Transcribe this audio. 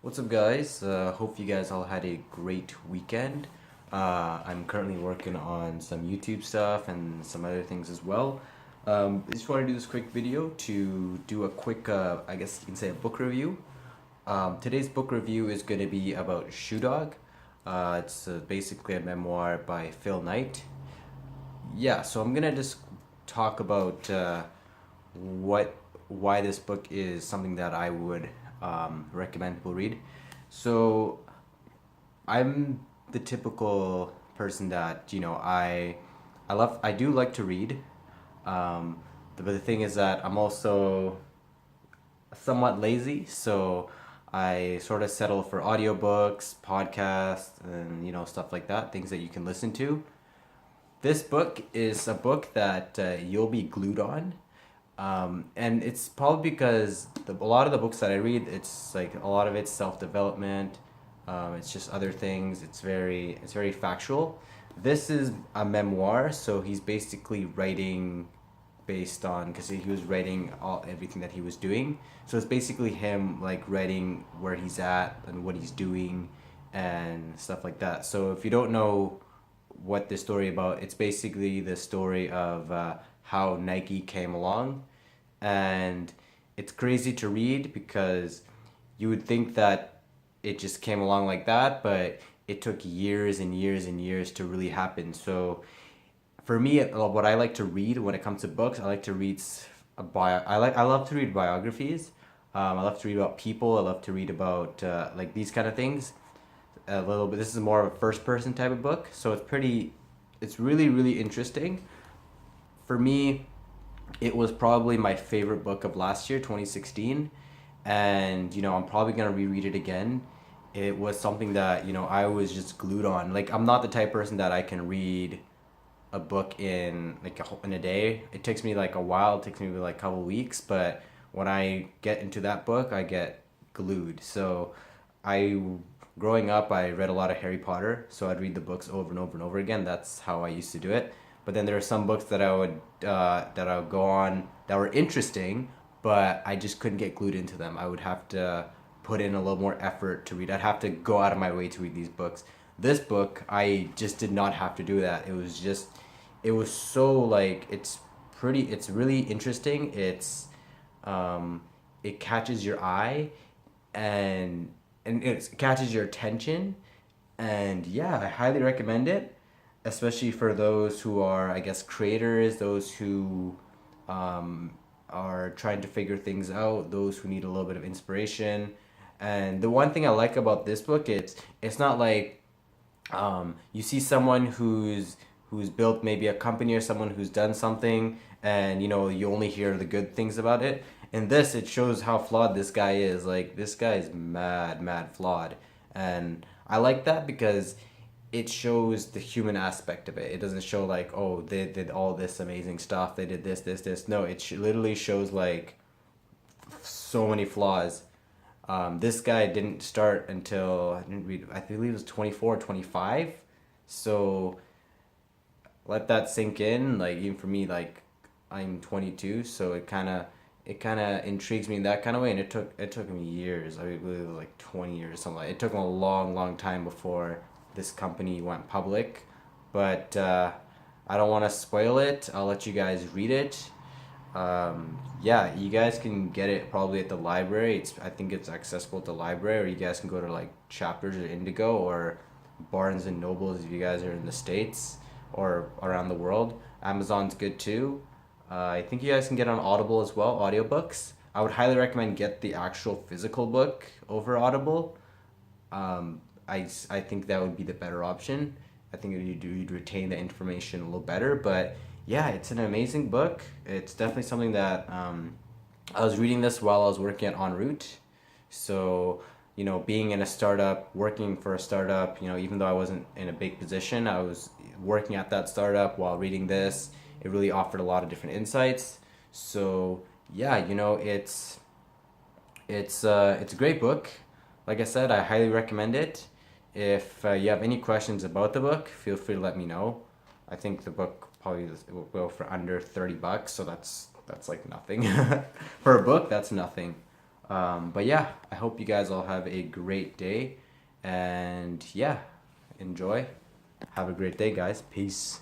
What's up, guys? Hope you guys all had a great weekend. I'm currently working on some YouTube stuff and some other things as well. I just want to do this quick video to do a quick, I guess you can say, a book review. Today's book review is going to be about Shoe Dog. It's basically a memoir by Phil Knight. Yeah, so I'm gonna just talk about what why this book is something that I would recommend people read. So I'm the typical person that I do like to read, but the thing is that I'm also somewhat lazy, so I sort of settle for audiobooks, podcasts, and stuff like that, things that you can listen to. This book is a book that you'll be glued on. And it's probably because a lot of the books that I read, it's like a lot of it's self development. It's just other things. It's very factual. This is a memoir, so he's basically writing based on because he was writing everything that he was doing. So it's basically him like writing where he's at and what he's doing and stuff like that. So if you don't know what this story about, it's basically the story of how Nike came along, and it's crazy to read because you would think that it just came along like that, but it took years and years and years to really happen. So for me, what I like to read when it comes to books, I like to read I love to read biographies. I love to read about people. I love to read about like these kind of things. A little bit. This is more of a first person type of book, so it's really interesting. For me, it was probably my favorite book of last year, 2016, and I'm probably gonna reread it again. It was something that I was just glued on. Like, I'm not the type of person that I can read a book in like in a day. It takes me like a while. It takes me like a couple weeks, but when I get into that book, I get glued. So I growing up, I read a lot of Harry Potter, so I'd read the books over and over and over again. That's how I used to do it. But then there are some books that I would go on that were interesting, but I just couldn't get glued into them. I would have to put in a little more effort to read. I'd have to go out of my way to read these books. This book, I just did not have to do that. It was so like it's really interesting. It catches your eye, and it catches your attention, and yeah, I highly recommend it, especially for those who are, I guess, creators, those who are trying to figure things out, those who need a little bit of inspiration. And the one thing I like about this book, it's not like you see someone who's built maybe a company or someone who's done something, and you only hear the good things about it. In this, it shows how flawed this guy is. Like, this guy is mad flawed, and I like that because it shows the human aspect of it. It doesn't show like, oh, they did all this amazing stuff, they did this. No, it literally shows like so many flaws. This guy didn't start until I didn't read. I believe it was 24, 25. So let that sink in. Like, even for me, like, I'm 22, so it kind of intrigues me in that kind of way. And it took me years. I believe it was like 20 years or something. It took me a long time before this company went public. But I don't want to spoil it. I'll let you guys read it. Yeah, you guys can get it probably at the library. I think it's accessible at the library, or you guys can go to like Chapters or Indigo or Barnes and Nobles if you guys are in the States or around the world. Amazon's good too. I think you guys can get on Audible as well, audiobooks. I would highly recommend get the actual physical book over Audible. I think that would be the better option. I think you'd retain the information a little better. But yeah, it's an amazing book. It's definitely something that I was reading this while I was working at En route. So being in a startup, working for a startup, even though I wasn't in a big position, I was working at that startup while reading this. It really offered a lot of different insights. So yeah, it's a great book. Like I said, I highly recommend it. If you have any questions about the book, feel free to let me know. I think the book probably will go for under $30, so that's like nothing for a book. That's nothing. But yeah, I hope you guys all have a great day, and yeah, enjoy. Have a great day, guys. Peace.